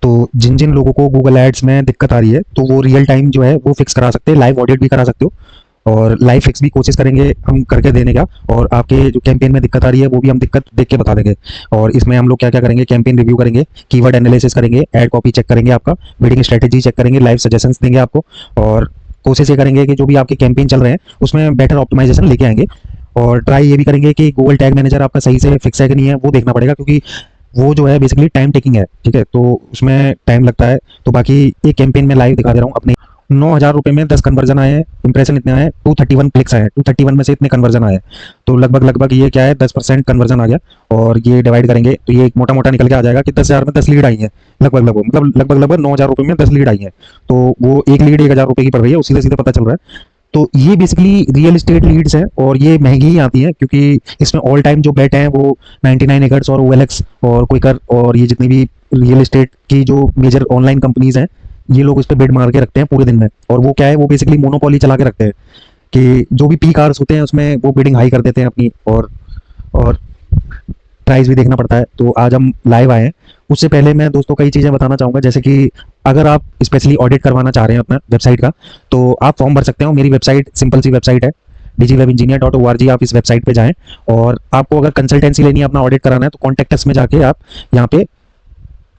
तो जिन जिन लोगों को गूगल एड्स में दिक्कत आ रही है तो वो रियल टाइम जो है वो फिक्स करा सकते हैं, लाइव ऑडिट भी करा सकते हो और लाइव फिक्स भी कोशिश करेंगे हम करके देने का। और आपके जो कैंपेन में दिक्कत आ रही है वो भी हम दिक्कत देख के बता देंगे। और इसमें हम लोग क्या क्या करेंगे, कैंपेन रिव्यू करेंगे, कीवर्ड एनालिसिस करेंगे, एड कॉपी चेक करेंगे, आपका बिडिंग स्ट्रेटेजी चेक करेंगे, लाइव सजेशंस देंगे आपको। और कोशिश ये करेंगे कि जो भी आपके कैंपेन चल रहे हैं उसमें बेटर ऑप्टिमाइजेशन लेके आएंगे। और ट्राई ये भी करेंगे कि गूगल टैग मैनेजर आपका सही से फिक्स है कि नहीं है वो देखना पड़ेगा, क्योंकि वो जो है बेसिकली टाइम टेकिंग है, ठीक है, तो उसमें टाइम लगता है। तो बाकी एक कैंपेन में लाइव दिखा दे रहा हूँ अपने। 9,000 रुपये में 10 कन्वर्जन आए हैं, इंप्रेशन इतने आए, 231 क्लिक्स आए हैं, 231 में से इतने कन्वर्जन आए हैं। तो लगभग लगभग ये क्या है, 10% कन्वर्जन आ गया। और ये डिवाइड करेंगे तो ये मोटा मोटा निकल के आ जाएगा कि 10,000 में 10 लीड आई है, लगभग लगभग मतलब लगभग 9,000 रुपये में 10 लीड आई है। तो वो एक लीड 1,000 रुपये की पड़ रही है, उसी से सीधे पता चल रहा है। तो ये बेसिकली रियल एस्टेट लीड्स हैं और ये महंगी ही आती हैं, क्योंकि इसमें ऑल टाइम जो बेट हैं वो 99 एकर्स और OLX और क्विकर और ये जितनी भी रियल एस्टेट की जो मेजर ऑनलाइन कंपनीज हैं ये लोग इस पे बिड मार के रखते हैं पूरे दिन में। और वो क्या है, वो बेसिकली मोनोपोली चला के रखते हैं कि जो भी पीक आवर्स होते हैं उसमें वो बिडिंग हाई कर देते हैं अपनी। और प्राइस भी देखना पड़ता है। तो आज हम लाइव आए हैं। उससे पहले मैं दोस्तों कई चीज़ें बताना चाहूँगा, जैसे कि अगर आप स्पेशली ऑडिट करवाना चाह रहे हैं अपना वेबसाइट का तो आप फॉर्म भर सकते हो। मेरी वेबसाइट सिंपल सी वेबसाइट है digwebengineer.org। आप इस वेबसाइट पे जाएं और आपको अगर कंसल्टेंसी लेनी है, अपना ऑडिट कराना है, तो कॉन्टैक्ट अस में जाके आप यहाँ पे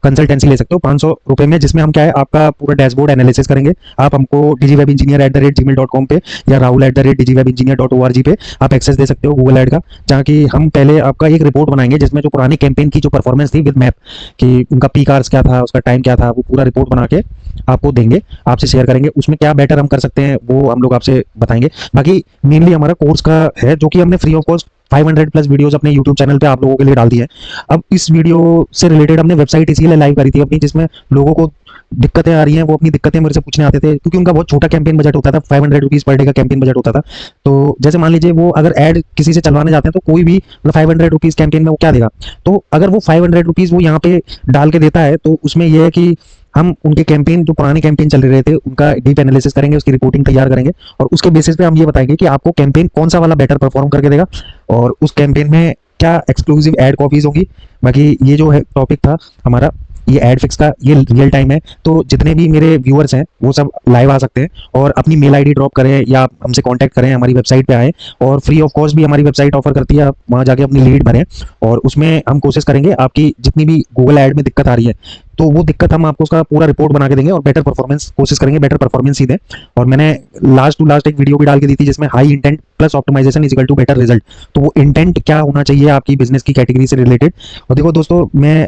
कंसल्टेंसी ले सकते हो 500 रुपये में, जिसमें हम क्या है आपका पूरा डैशबोर्ड एनालिसिस करेंगे। आप हमको digwebengineer@gmail.com पे या rahul@digwebengineer.org पे आप एक्सेस दे सकते हो गूगल ऐड का, जहाँ की हम पहले आपका एक रिपोर्ट बनाएंगे जिसमें जो पुरानी कैंपेन की जो परफॉर्मेंस थी विद मैप कि उनका पीक आवर्स क्या था, उसका टाइम क्या था, वो पूरा रिपोर्ट बना के आपको देंगे, आपसे शेयर करेंगे। उसमें क्या बेटर हम कर सकते हैं वो हम लोग आपसे बताएंगे। बाकी मेनली हमारा कोर्स का है जो कि हमने free of cost 500 plus videos अपने यूट्यूब चैनल पे आप लोगों के लिए डाल दी है। अब इस वीडियो से रिलेटेड हमने वेबसाइट इसीलिए लाइव करी थी अपनी, जिसमें लोगों को दिक्कतें आ रही हैं, वो अपनी दिक्कतें मेरे से पूछने आते थे, क्योंकि उनका बहुत छोटा कैंपेन बजट होता था, 500 रुपीज़ पर डे का कैंपेन बजट होता था। तो जैसे मान लीजिए वो अगर ऐड किसी से चलवाने जाते हैं तो कोई भी मतलब 500 रुपीज़ कैंपेन में वो क्या देगा। तो अगर वो 500 रुपीज़ वो यहाँ पे डाल के देता है तो उसमें यह है कि हम उनके कैंपेन जो पुराने कैंपेन चल रहे थे उनका डीप एनालिसिस करेंगे, उसकी रिपोर्टिंग तैयार करेंगे और उसके बेसिस पे हम ये बताएंगे कि आपको कैंपेन कौन सा वाला बेटर परफॉर्म करके देगा और उस कैंपेन में क्या एक्सक्लूसिव एड कॉपीज होगी। बाकी ये जो है टॉपिक था हमारा, ये एड फिक्स का, ये रियल टाइम है। तो जितने भी मेरे व्यूअर्स हैं वो सब लाइव आ सकते हैं और अपनी मेल आईडी ड्रॉप करें या हमसे कांटेक्ट करें, हमारी वेबसाइट पे आए। और फ्री ऑफ कॉस्ट भी हमारी वेबसाइट ऑफर करती है, आप वहाँ जाके अपनी लीड भरें और उसमें हम कोशिश करेंगे आपकी जितनी भी गूगल ऐड में दिक्कत आ रही है तो वो दिक्कत हम आपको उसका पूरा रिपोर्ट बना के देंगे और बेटर परफॉर्मेंस कोशिश करेंगे, बेटर परफॉर्मेंस ही दें। और मैंने लास्ट टू लास्ट एक वीडियो भी डाल के दी थी जिसमें high intent plus optimization is equal to better result. तो वो इंटेंट क्या होना चाहिए आपकी बिजनेस की कैटेगरी से रिलेटेड। और देखो दोस्तों, मैं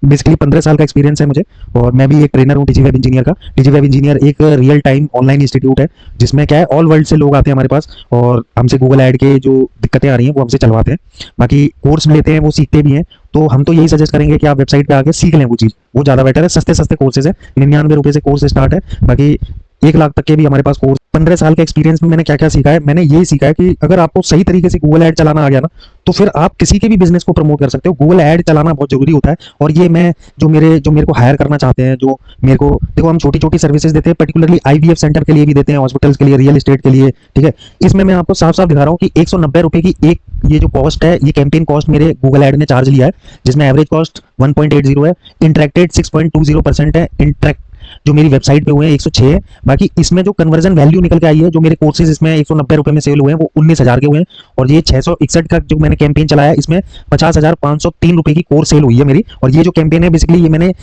बेसिकली 15 साल का एक्सपीरियंस है मुझे और मैं भी एक ट्रेनर हूँ डिजीवेब इंजीनियर का। डिजीवेब इंजीनियर एक रियल टाइम ऑनलाइन इंस्टीट्यूट है जिसमें क्या है ऑल वर्ल्ड से लोग आते हैं हमारे पास और हमसे गूगल ऐड के जो दिक्कतें आ रही हैं वो हमसे चलवाते हैं। बाकी कोर्स लेते हैं, वो सीखते भी हैं। तो हम तो यही सजेस्ट करेंगे कि आप वेबसाइट पे आके सीख लें वो चीज़, वो ज़्यादा बेटर है। सस्ते सस्ते कोर्सेज है, 99 रुपये से कोर्स स्टार्ट है। बाकी 1 लाख तक के भी हमारे पास कोर्स। 15 साल का एक्सपीरियंस में मैंने क्या क्या सीखा है, मैंने ये सीखा है कि अगर आपको सही तरीके से गूगल ऐड चलाना आ गया ना तो फिर आप किसी के भी बिजनेस को प्रमोट कर सकते हो। गूगल ऐड चलाना बहुत जरूरी होता है। और ये मैं जो मेरे को हायर करना चाहते हैं, जो मेरे को देखो, हम छोटी छोटी सर्विसेज देते हैं, पर्टिकुलरली IVF सेंटर के लिए भी देते हैं, हॉस्पिटल्स के लिए, रियल एस्टेट के लिए, ठीक है। इसमें मैं आपको साफ साफ दिखा रहा हूँ कि 190 रुपये की एक ये जो कॉस्ट है, ये कैंपेन कॉस्ट मेरे गूगल ऐड ने चार्ज लिया है, जिसमें एवरेज कॉस्ट 1.80 है, इंटरेक्टेड 6.20% है, इंटरेक्ट जो मेरी वेबसाइट पे हुए हैं 106 है। बाकी इसमें जो कन्वर्जन वैल्यू निकल के आई है, जो मेरे कोर्सेज इसमें 190 रुपये में सेल हुए हैं वो 19,000 के हुए हैं। और ये 661 का जो मैंने कैंपेन चलाया है इसमें 50,503 रुपये की कोर्स सेल हुई है मेरी। और ये जो कैंपेन है बेसिकली ये मैंने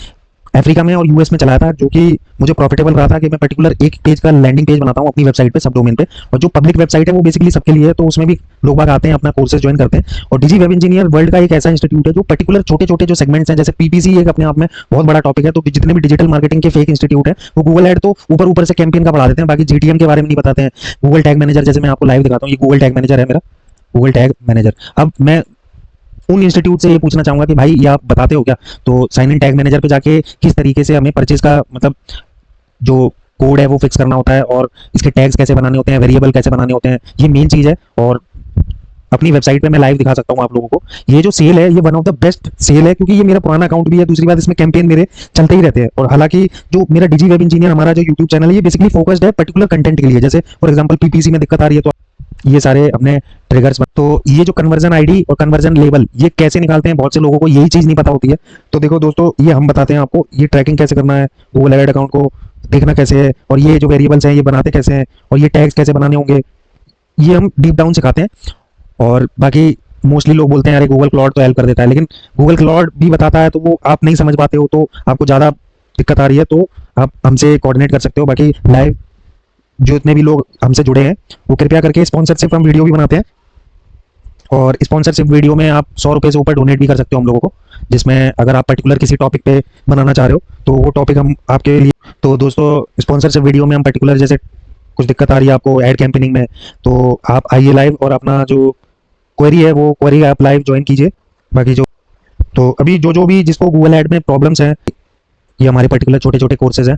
अफ्रीका में और US में चलाया था, जो कि मुझे प्रॉफिटेबल रहा था कि मैं पर्टिकुलर एक पेज का लैंडिंग पेज बनाता हूँ अपनी वेबसाइट पे, सब डोमेन पे। और जो पब्लिक वेबसाइट है वो बेसिकली सबके लिए है, तो उसमें भी लोग बाग आते हैं, अपना कोर्सेज ज्वाइन करते हैं। और डिजी वेब इंजीनियर वर्ल्ड का एक ऐसा इंस्टीट्यूट है जो पर्टिकुलर छोटे छोटे जो सेगमेंट्स हैं, जैसे PPC एक अपने आप में बहुत बड़ा टॉपिक है। तो जितने भी डिजिटल मार्केटिंग के फेक इंस्टीट्यूट है वो गूगल ऐड तो ऊपर ऊपर से कैंपेन का बढ़ा देते हैं, बाकी GTM के बारे में नहीं बताते हैं। गूगल टैग मैनेजर जैसे मैं आपको लाइव दिखाता हूँ, ये गूगल टैग मैनेजर है मेरा, गूगल टैग मैनेजर। अब मैं उन इंस्टीट्यूट से ये पूछना चाहूंगा कि भाई ये आप बताते हो क्या, तो साइन इन टैग मैनेजर पे जाके किस तरीके से हमें परचेज का मतलब जो कोड है वो फिक्स करना होता है और इसके टैग्स कैसे बनाने होते हैं, वेरिएबल कैसे बनाने होते हैं, ये मेन चीज़ है। और अपनी वेबसाइट पे मैं लाइव दिखा सकता हूँ आप लोगों को। ये जो सेल है ये one of the best sale है, क्योंकि ये मेरा पुराना अकाउंट भी है। दूसरी बात, इसमें कैंपेन मेरे चलते ही रहते हैं। और हालांकि जो मेरा डिजी वेब इंजीनियर हमारा जो यूट्यूब चैनल है ये बेसिकली फोकस्ड है पर्टिकुलर कंटेंट के लिए। जैसे फॉर एग्जांपल PPC में दिक्कत आ रही है तो ये सारे अपने ट्रिगर्स। तो ये जो कन्वर्जन आईडी और कन्वर्जन लेवल ये कैसे निकालते हैं, बहुत से लोगों को यही चीज नहीं पता होती है। तो देखो दोस्तों, ये हम बताते हैं आपको, ये ट्रैकिंग कैसे करना है, गूगल एड अकाउंट को देखना कैसे है, और ये जो वेरिएबल्स हैं ये बनाते कैसे हैं, और ये टैग्स कैसे बनाने होंगे, ये हम डीप डाउन सिखाते हैं। और बाकी मोस्टली लोग बोलते हैं अरे गूगल क्लाउड तो हेल्प कर देता है, लेकिन गूगल क्लाउड भी बताता है तो वो आप नहीं समझ पाते हो, तो आपको ज़्यादा दिक्कत आ रही है तो आप हमसे कोऑर्डिनेट कर सकते हो। बाकी लाइव जो इतने भी लोग हमसे जुड़े हैं वो कृपया करके स्पॉन्सरशिप हम वीडियो भी बनाते हैं, और स्पॉन्सरशिप वीडियो में आप 100 रुपये से ऊपर डोनेट भी कर सकते हो हम लोगों को, जिसमें अगर आप पर्टिकुलर किसी टॉपिक पे बनाना चाह रहे हो तो वो टॉपिक हम आपके लिए। तो दोस्तों, स्पॉन्सरशिप वीडियो में हम पर्टिकुलर जैसे कुछ दिक्कत आ रही है आपको एड कैंपेनिंग में, तो आप आइए लाइव और अपना जो क्वेरी है वो क्वेरी आप लाइव ज्वाइन कीजिए। बाकी जो तो अभी जो जो भी जिसको गूगल ऐड में प्रॉब्लम्स हैं, ये हमारे पर्टिकुलर छोटे छोटे कोर्सेज हैं,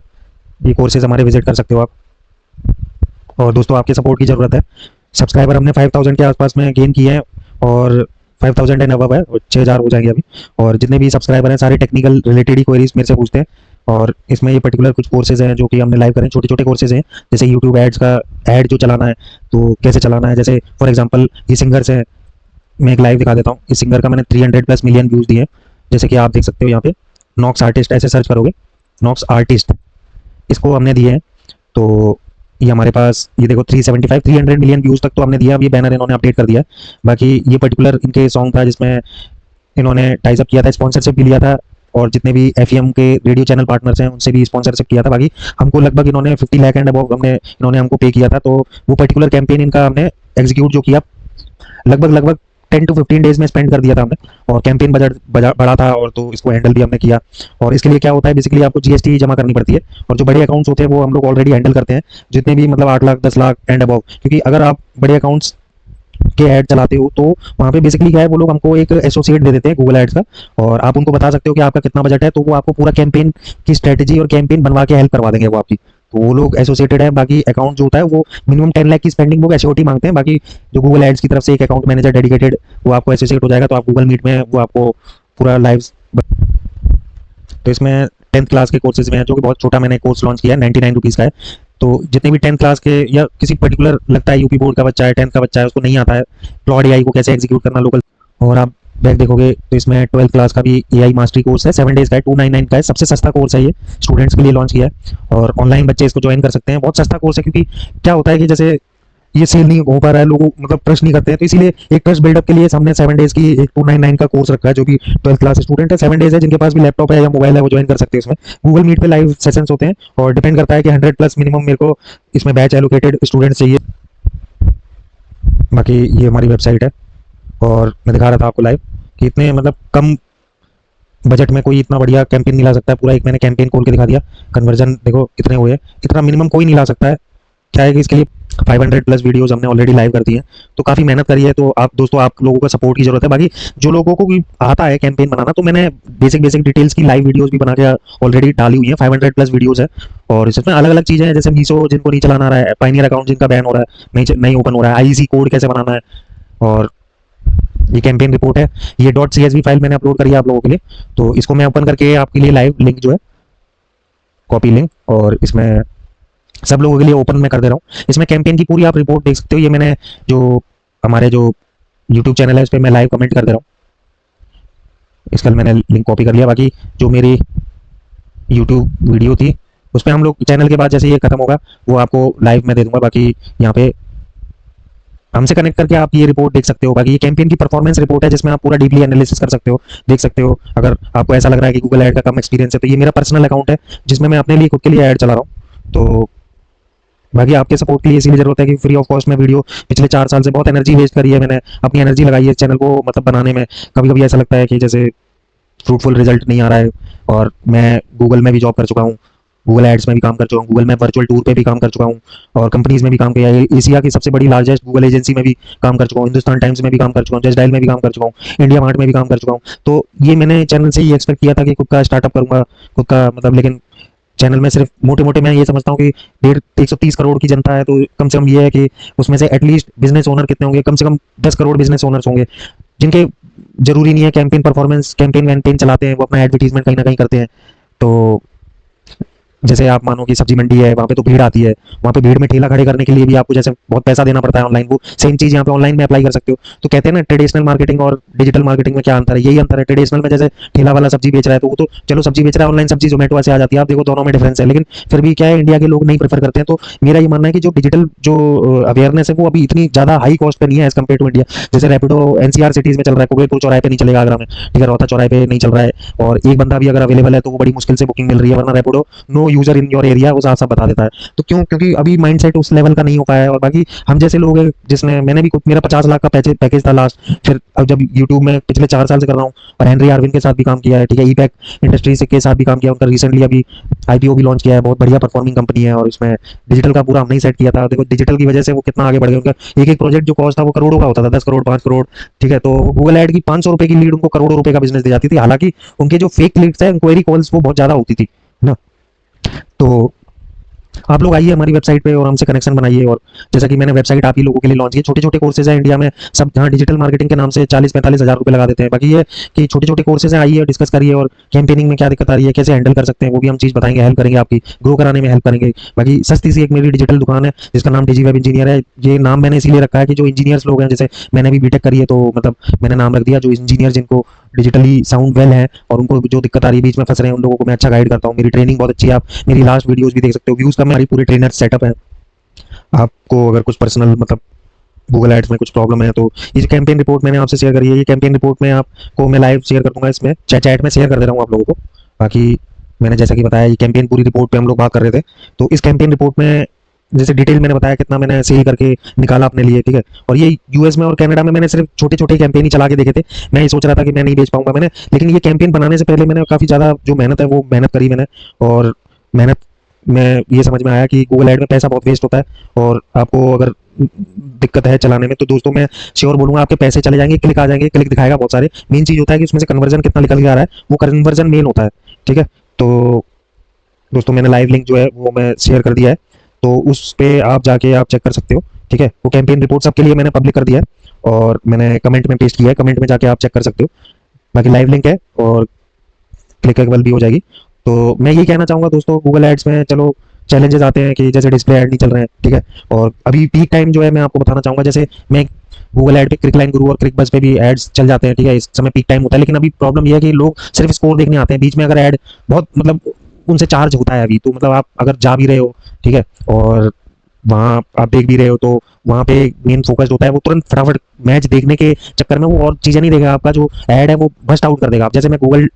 ये कोर्सेज हमारे विजिट कर सकते हो आप। और दोस्तों, आपके सपोर्ट की ज़रूरत है। सब्सक्राइबर हमने 5000 के आसपास में गेन किए हैं, और 5000 एंड अबव है, 6000 हो जाएंगे अभी। और जितने भी सब्सक्राइबर हैं सारे टेक्निकल रिलेटेड ही क्वेरीज मेरे से पूछते हैं, और इसमें ये पर्टिकुलर कुछ कोर्सेज हैं जो कि हमने लाइव करें, छोटे छोटे कोर्सेज हैं। जैसे यूट्यूब एड्स का ऐड जो चलाना है तो कैसे चलाना है, जैसे फॉर एग्जाम्पल ये सिंगर्स हैं, मैं एक लाइव दिखा देता हूँ। इस सिंगर का मैंने 300+ मिलियन व्यूज़ दिए हैं, जैसे कि आप देख सकते हो यहाँ पे। नॉक्स आर्टिस्ट ऐसे सर्च करोगे, नॉक्स आर्टिस्ट, इसको हमने दिए हैं। तो ये हमारे पास ये देखो 375 300 मिलियन व्यूज़ तक तो हमने दिया। अब ये बैनर इन्होंने अपडेट कर दिया है। बाकी ये पर्टिकुलर इनके सॉन्ग था जिसमें इन्होंने टाइजअप किया था, स्पॉन्सरशिप भी लिया था, और जितने भी एफएम के रेडियो चैनल पार्टनर्स हैं उनसे भी स्पॉन्सरशिप किया था। बाकी हमको लगभग इन्होंने 50 लाख एंड अबव इन्होंने हमको पे किया था। तो वो पर्टिकुलर कैंपेन इनका हमने एग्जीक्यूट जो किया, लगभग लगभग 10 to 15 डेज में स्पेंड कर दिया था हमने, और कैंपेन बजट बड़ा था, और तो इसको हैंडल भी हमने किया। और इसके लिए क्या होता है, बेसिकली आपको जीएसटी जमा करनी पड़ती है, और जो बड़े अकाउंट्स होते हैं वो हम लोग ऑलरेडी हैंडल करते हैं, जितने भी मतलब 8 लाख 10 लाख एंड अबव। क्योंकि अगर आप बड़े अकाउंट्स के ऐड चलाते हो तो वहाँ पे बेसिकली क्या है, वो लोग हमको एक एसोसिएट दे देते हैं गूगल एड्स का, और आप उनको बता सकते हो कि आपका कितना बजट है, तो वो आपको पूरा कैंपेन की स्ट्रेटेजी और कैंपेन बनवा के हेल्प करवा देंगे वो आपकी। तो वो लोग एसोसिएटेड है। बाकी अकाउंट जो होता है वो मिनिमम 10 लाख की स्पेंडिंग वो एसओटी मांगते हैं। बाकी जो गूगल एड्स की तरफ से एक अकाउंट मैनेजर डेडिकेटेड वो आपको एसोसिएट हो जाएगा, तो आप गूगल मीट में वो आपको पूरा लाइव। तो इसमें 10th क्लास के कोर्सेज में है, जो कि बहुत छोटा मैंने कोर्स लॉन्च किया है, 99 रुपीज़ का है। तो जितने भी 10th क्लास के या किसी पर्टिकुलर लगता है यूपी बोर्ड का बच्चा है, 10th का बच्चा है, उसको नहीं आता है क्लॉड एआई को कैसे एग्जीक्यूट करना लोकल, और आप बैक देखोगे तो इसमें 12th क्लास का भी एआई मास्टरी कोर्स है, 7 डेज का है, 299 का है, सबसे सस्ता कोर्स है ये, स्टूडेंट्स के लिए लॉन्च किया है, और ऑनलाइन बच्चे इसको ज्वाइन कर सकते हैं। बहुत सस्ता कोर्स है, क्योंकि क्या होता है कि जैसे ये सेल नहीं हो पा रहा है, लोगों मतलब ट्रस्ट नहीं करते हैं, तो इसीलिए एक ट्रस्ट बिल्डअप के लिए हमने 7 डेज की एक 299 का कोर्स रखा है। जो भी 12th क्लास स्टूडेंट है, 7 डेज है, जिनके पास भी लैपटॉप है या मोबाइल है वो ज्वाइन कर सकते हैं। इसमें गूगल मीट पे लाइव सेशंस होते हैं, और डिपेंड करता है कि 100+ मिनिमम मेरे को इसमें बैच एलोकेटेड स्टूडेंट्स चाहिए। बाकी ये हमारी वेबसाइट है, और मैं दिखा रहा था आपको लाइव कि इतने मतलब कम बजट में कोई इतना बढ़िया कैंपेन नहीं ला सकता है। पूरा एक मैंने कैंपेन खोल के दिखा दिया, कन्वर्जन देखो कितने हुए, इतना मिनिमम कोई नहीं ला सकता है। क्या है कि इसके लिए 500+ वीडियोस हमने ऑलरेडी लाइव कर दी हैं, तो काफ़ी मेहनत करी है। तो आप दोस्तों, आप लोगों का सपोर्ट की जरूरत है। बाकी जो लोगों को भी आता है कैंपेन बनाना, तो मैंने बेसिक बेसिक डिटेल्स की लाइव वीडियोस भी बना के ऑलरेडी डाली हुई है, 500+ वीडियोस है। और इसमें अलग अलग चीज़ें हैं, जैसे मीशो जिनको नहीं चलाना आ रहा है, पाइनियर अकाउंट जिनका बैन हो रहा है, नहीं ओपन हो रहा है, आईईसी कोड कैसे बनाना है, और ये कैंपेन रिपोर्ट है। ये .csv फाइल मैंने अपलोड करी है आप लोगों के लिए, तो इसको मैं ओपन करके आपके लिए लाइव लिंक जो है, कॉपी लिंक, और इसमें सब लोगों के लिए ओपन मैं कर दे रहा हूँ। इसमें कैंपेन की पूरी आप रिपोर्ट देख सकते हो। ये मैंने जो हमारे जो यूट्यूब चैनल है उस पर मैं लाइव कमेंट कर दे रहा हूँ। इसका मैंने लिंक कॉपी कर लिया। बाकी जो मेरी यूट्यूब वीडियो थी उस पर हम लोग चैनल के बाद जैसे ये खत्म होगा वो आपको लाइव में दे दूंगा। बाकी यहाँ पे हमसे कनेक्ट करके आप ये रिपोर्ट देख सकते हो। बाकी ये कैंपेन की परफॉर्मेंस रिपोर्ट है, जिसमें आप पूरा डीपली एनालिसिस कर सकते हो, देख सकते हो। अगर आपको ऐसा लग रहा है कि गूगल ऐड का कम एक्सपीरियंस है, तो ये मेरा पर्सनल अकाउंट है जिसमें मैं अपने लिए खुद के लिए ऐड चला रहा हूँ। तो बाकी आपके सपोर्ट के लिए इसीलिए जरूरत है कि फ्री ऑफ कॉस्ट में वीडियो, पिछले 4 साल से बहुत एनर्जी वेस्ट करी है मैंने, अपनी एनर्जी लगाई है इस चैनल को मतलब बनाने में। कभी कभी ऐसा लगता है कि जैसे फ्रूटफुल रिजल्ट नहीं आ रहा है, और मैं गूगल में भी जॉब कर चुका हूँ, गूगल एड्स में भी काम कर चुका हूँ, गूगल में वर्चुअल टूर पे भी काम कर चुका हूँ, और कंपनीज में भी काम किया है। एशिया की सबसे बड़ी लार्जेस्ट गूगल एजेंसी में भी काम कर चुका हूँ, हिंदुस्तान टाइम्स में भी काम कर चुका हूँ, जस्ट डायल में भी काम कर चुका हूँ, इंडिया मार्ट में भी काम कर चुका हूँ। तो ये मैंने चैनल से ही एक्सपेक्ट किया था कि खुद का स्टार्टअप करूंगा, खुद का मतलब, लेकिन चैनल में सिर्फ मोटे मोटे मैं ये समझता हूँ कि 130 करोड़ की जनता है, तो कम से कम ये है कि उसमें से एटलीस्ट बिजनेस ओनर कितने होंगे, कम से कम 10 करोड़ बिजनेस ओनर्स होंगे, जिनके जरूरी नहीं है कैंपेन परफॉर्मेंस, कैंपेन वैंपेन चलाते हैं, वो अपना एडवर्टीजमेंट कहीं ना कहीं करते हैं। तो जैसे आप मानो कि सब्जी मंडी है, वहाँ पे तो भीड़ आती है, वहाँ पे भीड़ में ठेला खड़े करने के लिए भी आपको जैसे बहुत पैसा देना पड़ता है ऑनलाइन, वो सेम चीज़ यहाँ पे ऑनलाइन में अप्लाई कर सकते हो। तो कहते हैं ना ट्रेडिशनल मार्केटिंग और डिजिटल मार्केटिंग में क्या अंतर है, यही अंतर है। ट्रेडिशनल में जैसे ठेला वाला सब्जी बेच रहा है तो वो तो चलो सब्जी बेच रहा है, ऑनलाइन सब्जी जोमेटो से आ जाती है, आप देखो दोनों में डिफरेंस है, लेकिन फिर भी क्या है, इंडिया के लोग नहीं प्रेफर करते हैं। तो मेरा ये मानना है कि जो डिजिटल जो अवेयरनेस है वो अभी इतनी ज़्यादा हाई कॉस्ट पे नहीं है एज कम्पेयर टू इंडिया। जैसे रैपिडो एनसीआर सिटीज़ में चल रहा है, कुबेरपुर चौराहे पे नहीं चलेगा आगरा में, ठीक है, रोहता चौराहे पे नहीं चल रहा है, और एक बंदा भी अगर अवेलेबल है तो वो बड़ी मुश्किल से बुकिंग मिल रही है, वरना Rapido no user in your area वो साफ साफ बता देता है। तो क्यों? क्योंकि अभी माइंडसेट उस लेवल का नहीं हो पाया है। और बाकी हम जैसे लोग हैं, जिसने मैंने भी मेरा 50 लाख का पैकेज था लास्ट, फिर अब जब यूट्यूब में पिछले 4 साल से कर रहा हूँ, और हेनरी आर्विन के साथ भी काम किया है, ठीक है, ईपैक इंडस्ट्रीज के साथ भी काम किया, उनका रिसेंटली अभी आईपीओ भी लॉन्च किया है, बहुत बढ़िया परफॉर्मिंग कंपनी है, और इसमें डिजिटल का पूरा हमने ही सेट किया था। देखो डिजिटल की वजह से वो कितना आगे बढ़ गया, उनका एक एक प्रोजेक्ट जो कॉस्ट था वो करोड़ों का होता था, 10 करोड़ 5 करोड़, ठीक है, तो गूगल एड की 500 रुपए की लीड उनको करोड़ों रुपए का बिजनेस दे जाती थी। हालांकि उनके जो फेक लीड्स है, इंक्वायरी कॉल्स वो बहुत ज्यादा होती थी ना। तो आप लोग आइए हमारी वेबसाइट पे और हमसे कनेक्शन बनाइए। और जैसा कि मैंने वेबसाइट आप ही लोगों के लिए लॉन्च की, छोटे छोटे कोर्सेज हैं इंडिया में सब, जहाँ डिजिटल मार्केटिंग के नाम से 40-45 हज़ार रुपए लगा देते हैं। बाकी ये कि छोटे छोटे कोर्सेज हैं, आइए डिस्कस करिए, और कैंपेनिंग में क्या दिक्कत आ रही है, कैसे हैंडल कर सकते हैं, वो भी हम चीज़ बताएंगे, हेल्प करेंगे, आपकी ग्रो कराने में हेल्प करेंगे। बाकी सस्ती सी एक मेरी डिजिटल दुकान है जिसका नाम डिजी वेब इंजीनियर है। ये नाम मैंने इसीलिए रखा है कि जो इंजीनियर्स लोग हैं, जैसे मैंने भी बीटेक करी है, तो मतलब मैंने नाम रख दिया, जो इंजीनियर जिनको डिजिटली साउंड वेल है और उनको जो दिक्कत आ रही है, बीच में फंस रहे हैं, उन लोगों को मैं अच्छा गाइड करता हूँ। मेरी ट्रेनिंग बहुत अच्छी है, आप मेरी लास्ट वीडियोस भी देख सकते हो, व्यूज का मेरी पूरी ट्रेनर सेटअप है। आपको अगर कुछ पर्सनल मतलब गूगल एड्स में कुछ प्रॉब्लम है तो ये कैंपेन रिपोर्ट मैंने आपसे शेयर करी है, ये कैंपेन रिपोर्ट में आपको मैं लाइव शेयर कर दूंगा, इसमें चैट में शेयर कर दे रहा हूँ आप लोगों को। बाकी मैंने जैसा कि बताया, ये कैंपेन पूरी रिपोर्ट पे हम लोग बात कर रहे थे, तो इस कैंपेन रिपोर्ट में जैसे डिटेल मैंने बताया कितना मैंने सेल करके निकाला अपने लिए, ठीक है। और ये यूएस में और कनाडा में मैंने सिर्फ छोटे छोटे कैंपेन ही चला के देखे थे। मैं ये सोच रहा था कि मैं नहीं बेच पाऊंगा मैंने, लेकिन ये कैंपेन बनाने से पहले मैंने काफ़ी ज़्यादा जो मेहनत है वो मेहनत करी मैंने, और मेहनत में ये समझ में आया कि गूगल ऐड में पैसा बहुत वेस्ट होता है, और आपको अगर दिक्कत है चलाने में तो दोस्तों मैं श्योर बोलूंगा आपके पैसे चले जाएंगे, क्लिक आ जाएंगे, क्लिक दिखाएगा बहुत सारे। मेन चीज़ होता है कि उसमें से कन्वर्जन कितना निकल के आ रहा है, वो कन्वर्जन मेन होता है, ठीक है। तो दोस्तों मैंने लाइव लिंक जो है वो मैं शेयर कर दिया है, तो उस पे आप जाके आप चेक कर सकते हो, ठीक है। वो कैंपेन रिपोर्ट सबके लिए मैंने पब्लिक कर दिया है, और मैंने कमेंट में पेस्ट किया है, कमेंट में जाके आप चेक कर सकते हो। बाकी लाइव लिंक है और क्लिकेबल भी हो जाएगी। तो मैं ये कहना चाहूँगा दोस्तों, गूगल एड्स में चलो चैलेंजेस आते हैं कि जैसे डिस्प्ले ऐड नहीं चल रहे हैं, ठीक है। और अभी पीक टाइम जो है मैं आपको बताना चाहूँगा, जैसे मैं गूगल ऐड पे क्लिक लाइन गुरु और क्लिक बस पे भी एड्स चल जाते हैं, ठीक है, इस समय पीक टाइम होता है। लेकिन अभी प्रॉब्लम यह है कि लोग सिर्फ स्कोर देखने आते हैं, बीच में अगर ऐड बहुत मतलब उनसे चार्ज होता है अभी, तो मतलब आप अगर जा भी रहे हो, ठीक है, और वहाँ आप देख भी रहे हो, तो वहाँ पे मेन फोकस होता है वो तुरंत फटाफट मैच देखने के चक्कर में वो और चीज़ें नहीं देगा, आपका जो ऐड है वो बस्ट आउट कर देगा। आप जैसे मैं गूगल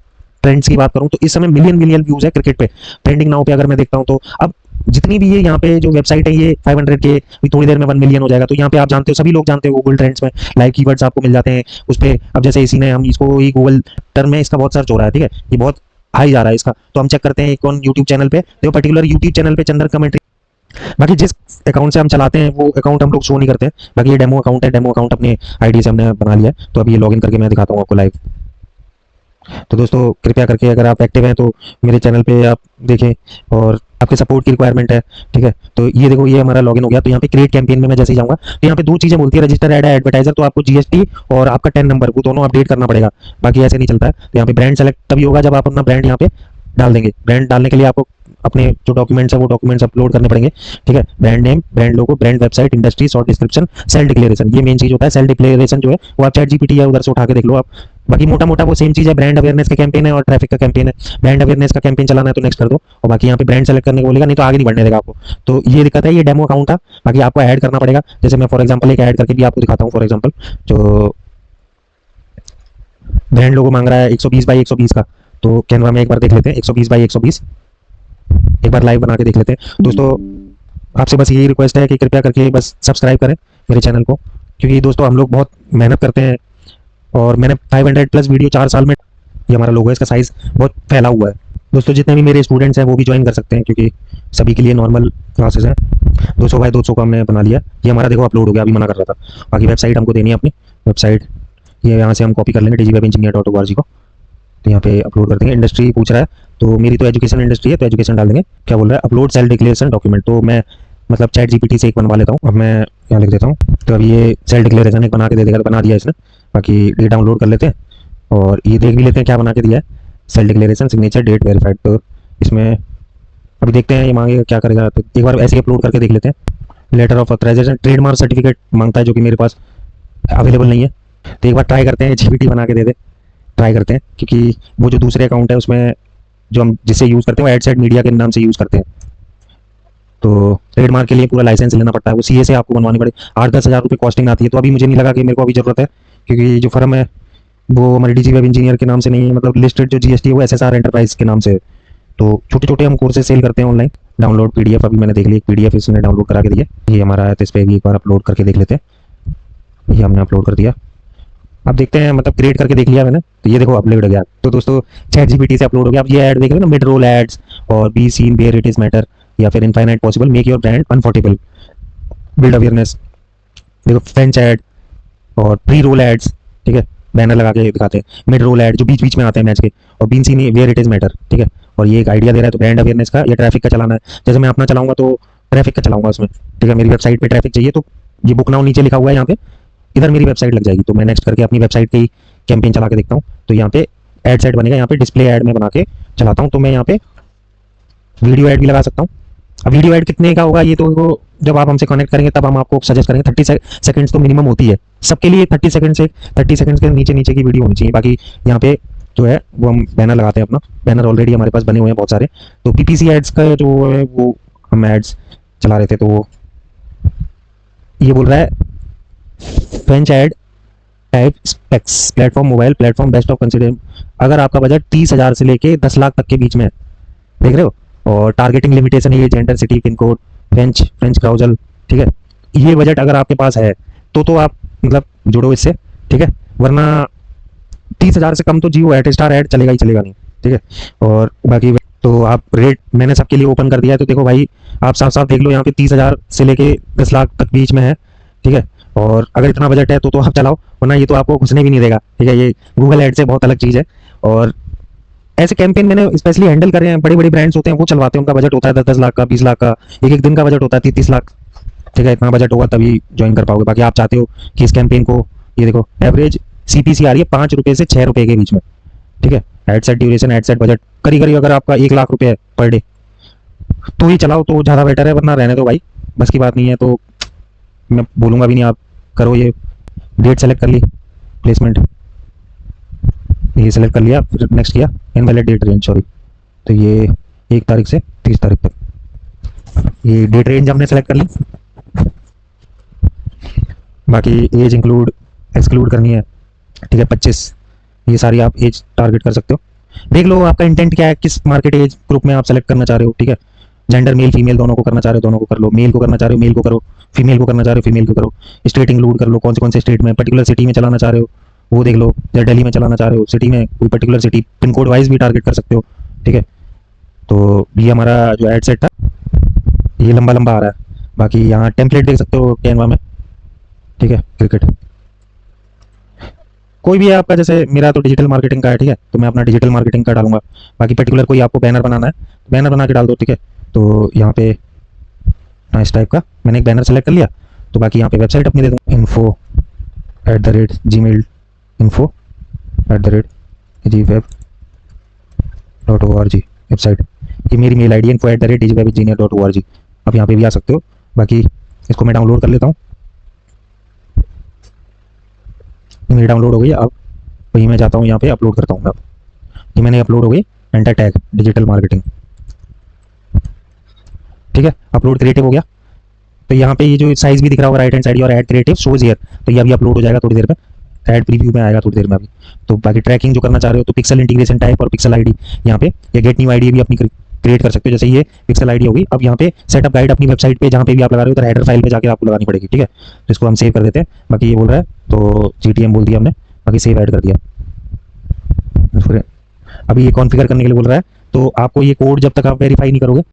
ट्रेंड्स की बात करूं तो इस समय मिलियन मिलियन व्यूज है क्रिकेट पे, ट्रेंडिंग नाउ पे अगर मैं देखता हूं तो अब जितनी भी ये यहाँ पे जो वेबसाइट है ये 500 के भी थोड़ी देर में 1 मिलियन हो जाएगा। तो यहाँ पे आप जानते हो, सभी लोग जानते हो, गूगल ट्रेंड्स में लाइव कीवर्ड्स आपको मिल जाते हैं उस पर। अब जैसे इसी ने हम इसको ये गूगल टर्म में इसका बहुत सर्च हो रहा है, ठीक है, ये बहुत हाई जा रहा है इसका, तो हम चेक करते हैं कौन यूट्यूब चैनल पे, देखो पर्टिकुलर यूट्यूब चैनल पे चंदर कमेंट्री। बाकी जिस अकाउंट से हम चलाते हैं वो अकाउंट हम लोग शो नहीं करते हैं, बाकी ये डेमो अकाउंट है, डेमो अकाउंट अपने आईडी से हमने बना लिया है। तो अभी ये लॉगिन करके मैं दिखाता हूँ आपको लाइव। तो दोस्तों कृपया करके अगर आप एक्टिव हैं तो मेरे चैनल पे आप देखें, और आपके सपोर्ट की रिक्वायरमेंट है, ठीक है। तो ये देखो ये हमारा लॉगिन हो गया। तो यहाँ पे क्रिएट कैंपेन में मैं जैसे ही जाऊंगा तो यहाँ पे दो चीज़ें बोलती है, रजिस्टर एड एडवर्टाइजर, तो आपको जीएसटी और आपका 10 नंबर वो दोनों अपडेट करना पड़ेगा, बाकी ऐसे नहीं चलता है। तो यहाँ पे ब्रांड सेलेक्ट तभी होगा जब आप अपना ब्रांड यहाँ पे डाल देंगे। ब्रांड डालने के लिए आपको अपने जो डॉक्यूमेंट्स है वो डॉक्यूमेंट्स अपलोड करने पड़ेंगे, ठीक है। Brand name, brand logo, brand website, industry, short description, self declaration, ये मेन चीज होता है। सेल डिक्लेरेशन जो है वो आप चैट जीपीटी या उधर से उठा के देख लो आप, बाकी मोटा मोटा वो सेम चीज है। ब्रांड अवेयरनेस का कैंपेन है और ट्रैफिक का कैंपेन है। ब्रांड अवेयरनेस का कैंपेन चलाना है तो नेक्स्ट कर दो, और बाकी यहाँ पे ब्रांड सेलेक्ट करने को बोलेगा, नहीं तो आगे नहीं बढ़ने देगा आपको। तो ये दिक्कत है, ये डेमो अकाउंट था, बाकी आपको ऐड करना पड़ेगा। जैसे मैं फॉर एग्जाम्पल एक ऐड करके भी आपको दिखाता हूँ। फॉर एग्जाम्पल जो ब्रांड लोगो मांग रहा है 120 बाई 120 का, तो कैनवा में एक बार देख लेते हैं, 120 बाई 120 एक बार लाइव बना के देख लेते हैं। दोस्तों आपसे बस यही रिक्वेस्ट है कि कृपया करके बस सब्सक्राइब करें मेरे चैनल को, क्योंकि दोस्तों हम लोग बहुत मेहनत करते हैं, और मैंने 500 प्लस वीडियो 4 साल में, ये हमारा लोगो है, इसका साइज़ बहुत फैला हुआ है। दोस्तों जितने भी मेरे स्टूडेंट्स हैं वो भी ज्वाइन कर सकते हैं, क्योंकि सभी के लिए नॉर्मल क्लासेस हैं। 200 बाई 200 का हमने बना लिया, ये हमारा देखो अपलोड हो गया, अभी मना कर रहा था। बाकी वेबसाइट हमको देनी है अपनी वेबसाइट, ये यहाँ से हम कॉपी कर लेंगे digwebengineer.org को, तो यहाँ पे अपलोड कर देंगे। इंडस्ट्री पूछ रहा है, तो मेरी तो एजुकेशन इंडस्ट्री है, तो एजुकेशन डाल देंगे। क्या बोल रहा है, अपलोड सेल डिक्लेरेशन डॉक्यूमेंट, तो मैं मतलब चैट जीपीटी से एक बनवा लेता हूँ। अब मैं यहाँ लिख देता हूँ, तो अभी ये सेल डिक्लेरेशन एक बना के दे देगा, बना दिया इसने। बाकी ये डाउनलोड कर लेते हैं और ये देख भी लेते हैं क्या बना के दिया है। Self declaration, signature, date verified, तो इसमें अभी देखते हैं ये मांगेगा क्या करेगा, तो एक बार ऐसे ही अपलोड करके देख लेते हैं। Letter of authorization trademark certificate मांगता है, जो कि मेरे पास अवेलेबल नहीं है। तो एक बार ट्राई करते हैं जीपीटी बना के दे दे, ट्राई करते हैं, क्योंकि वो जो दूसरे अकाउंट है उसमें जो हम जिससे यूज़ करते हैं वो एडसेट मीडिया के नाम से यूज़ करते हैं। तो ट्रेडमार्क के लिए पूरा लाइसेंस लेना पड़ता है, वो सीए से आपको बनवानी पड़े, 8-10 हज़ार रुपये कॉस्टिंग आती है। तो अभी मुझे नहीं लगा कि मेरे को अभी ज़रूरत है, क्योंकि जो फर्म है वो हमारे डीजी वेब इंजीनियर के नाम से नहीं है, मतलब लिस्टेड जो जीएसटी है वो एसएसआर एंटरप्राइज के नाम से है। तो छोटे छोटे हम कोर्सेज सेल करते हैं ऑनलाइन। डाउनलोड पीडीएफ अभी मैंने देख ली, एक पीडीएफ इसने डाउनलोड करा के दी है, ये हमारा है, तो इस पर भी एक बार अपलोड करके देख लेते हैं। ये हमने अपलोड कर दिया। अब देखते हैं, मतलब क्रिएट करके देख लिया मैंने, तो ये देखो अपलोड हो गया। तो दोस्तों चैट जीपीटी से अपलोड हो गया। अब ये ऐड देख रहे हो ना, मिड रोल एड्स और be seen where it is matter, या फिर infinite possible, make your brand unforgettable, build awareness. देखो फ्रेंच ऐड और प्री रोल एड्स, ठीक है, बैनर लगा के दिखाते हैं। मिड रोल ऐड जो बीच बीच में आते हैं मैच के, और been seen where it is matter, ठीक है। और ये एक आइडिया दे रहा है, तो ब्रांड अवेयरनेस का या ट्रैफिक का चलाना है। जैसे मैं अपना चलाऊंगा तो ट्रैफिक का चलाऊंगा उसमें, ठीक है। मेरी वेबसाइट पे ट्रैफिक चाहिए, तो ये बुक नाउ नीचे लिखा हुआ है यहाँ पे, इधर मेरी वेबसाइट लग जाएगी। तो मैं नेक्स्ट करके अपनी वेबसाइट की कैंपेन चला के देखता हूँ। तो यहाँ पे एड सेट बनेगा, यहाँ पे डिस्प्ले ऐड में बना के चलाता हूँ। तो मैं यहाँ पे वीडियो ऐड भी लगा सकता हूँ। अब वीडियो ऐड कितने का होगा ये तो वो जब आप हमसे कनेक्ट करेंगे तब हम आपको सजेस्ट करेंगे। 30 सेकंड्स तो मिनिमम होती है सबके लिए, 30 सेकंड से 30 सेकंड्स के नीचे नीचे की वीडियो होनी चाहिए। बाकी यहाँ पे जो है वो हम बैनर लगाते हैं अपना, बैनर ऑलरेडी हमारे पास बने हुए हैं बहुत सारे। तो पीपीसी एड्स का जो है वो हम एड्स चला रहे थे, तो ये बोल रहा है French add type specs, platform mobile platform best of consider. अगर आपका बजट 30 हज़ार से लेके 10 लाख तक के बीच में है, देख रहे हो, और टारगेटिंग लिमिटेशन है ये gender city pin code French French carousel, ठीक है। ये बजट अगर आपके पास है तो आप मतलब जुड़ो इससे, ठीक है। वरना 30 हज़ार से कम तो जियो एट स्टार ऐड चलेगा ही चलेगा नहीं, ठीक है। और बाकी तो आप रेट मैंने सबके लिए ओपन कर दिया है। तो देखो भाई आप साफ साफ देख लो, यहाँ पे 30 हज़ार से लेके 10 लाख तक बीच में है, ठीक है। और अगर इतना बजट है तो आप चलाओ, वरना ये तो आपको घुसने भी नहीं देगा, ठीक है। ये गूगल एड से बहुत अलग चीज़ है। और ऐसे कैंपेन मैंने स्पेशली हैंडल करे हैं, बड़े बड़े ब्रांड्स होते हैं वो चलवाते हैं, उनका बजट होता है 10-10 लाख का, 20 लाख का, एक एक दिन का बजट होता है 30-30 लाख, ठीक है। इतना बजट होगा तभी ज्वाइन कर पाओगे। बाकी आप चाहते हो कि इस कैंपेन को, ये देखो एवरेज सीपीसी आ रही है 5 रुपये से 6 रुपये के बीच में, ठीक है। Ad set duration ad set budget करीब करीब अगर आपका 1 लाख रुपये है पर डे तो ही चलाओ तो ज़्यादा बेटर है, वरना रहने दो भाई, बस की बात नहीं है। तो मैं बोलूँगा भी नहीं, आप करो। ये डेट सेलेक्ट कर ली, प्लेसमेंट ये सेलेक्ट कर लिया, फिर नेक्स्ट किया, इनवैलिड डेट रेंज, सॉरी। तो ये 1 तारीख से 30 तारीख तक ये डेट रेंज हमने सेलेक्ट कर ली। बाकी एज इंक्लूड एक्सक्लूड करनी है, ठीक है, 25, ये सारी आप एज टारगेट कर सकते हो। देख लो आपका इंटेंट क्या है, किस मार्केट एज ग्रुप में आप सेलेक्ट करना चाह रहे हो, ठीक है। जेंडर मेल फीमेल दोनों को करना चाह रहे हो, दोनों को कर लो। मेल को करना चाह रहे हो मेल को करो, फीमेल को करना चाह रहे हो फीमेल को करो। स्टेट इंक्लूड कर लो, कौन से स्टेट में, पर्टिकुलर सिटी में चलाना चाह रहे हो वो देख लो, या दिल्ली में चलाना चाह रहे हो सिटी में कोई particular city, pin code wise भी टारगेट कर सकते हो, ठीक है। तो ये हमारा जो एड सेट था ये लंबा लंबा आ रहा है। बाकी यहाँ टेम्पलेट देख सकते हो कैनवा में, ठीक है। क्रिकेट कोई भी है आपका, जैसे मेरा तो डिजिटल मार्केटिंग का है, ठीक है, तो मैं अपना डिजिटल मार्केटिंग का डालूंगा। बाकी पर्टिकुलर कोई आपको बैनर बनाना है तो बैनर बना के डाल दो, ठीक है। तो यहाँ पे इस टाइप का मैंने एक बैनर सेलेक्ट कर लिया। तो बाकी यहाँ पे वेबसाइट अपनी दे दूँ, info@gmail, info@gweb.org वेबसाइट, ये मेरी मेल आई डी info@digwebengineer.org। आप यहाँ पे भी आ सकते हो। बाकी इसको मैं डाउनलोड कर लेता हूँ, मेरी डाउनलोड हो गई। अब वहीं मैं जाता हूँ, यहाँ पे अपलोड करता हूँ मैं। ये मैंने अपलोड हो गई, एंटर टैग डिजिटल मार्केटिंग, ठीक है। अपलोड क्रिएटिव हो गया। तो यहाँ पे ये जो साइज भी दिख रहा होगा राइट हैंड साइड और ऐड क्रिएटिव शोज हियर, तो ये अभी अपलोड हो जाएगा थोड़ी देर में, ऐड प्रीव्यू में आएगा थोड़ी देर में अभी। तो बाकी ट्रैकिंग जो करना चाह रहे हो तो पिक्सल इंटीग्रेशन टाइप और पिक्सल आईडी यहाँ पे, या गेट न्यू आईडी भी अपनी क्रिएट कर सकते हो। जैसे ये पिक्सल आईडी होगी, अब यहाँ पे सेटअप गाइड अपनी वेबसाइट पे जहाँ पे भी आप लगा रहे हो तो हेडर फाइल पे जाके आपको लगानी पड़ेगी, ठीक है। तो इसको हम सेव कर देते हैं। बाकी ये बोल रहा है तो जीटीएम बोल दिया हमने, बाकी सेव ऐड कर दिया। अभी ये कॉन्फ़िगर करने के लिए बोल रहा है, तो आपको ये कोड जब तक आप वेरीफाई नहीं करोगे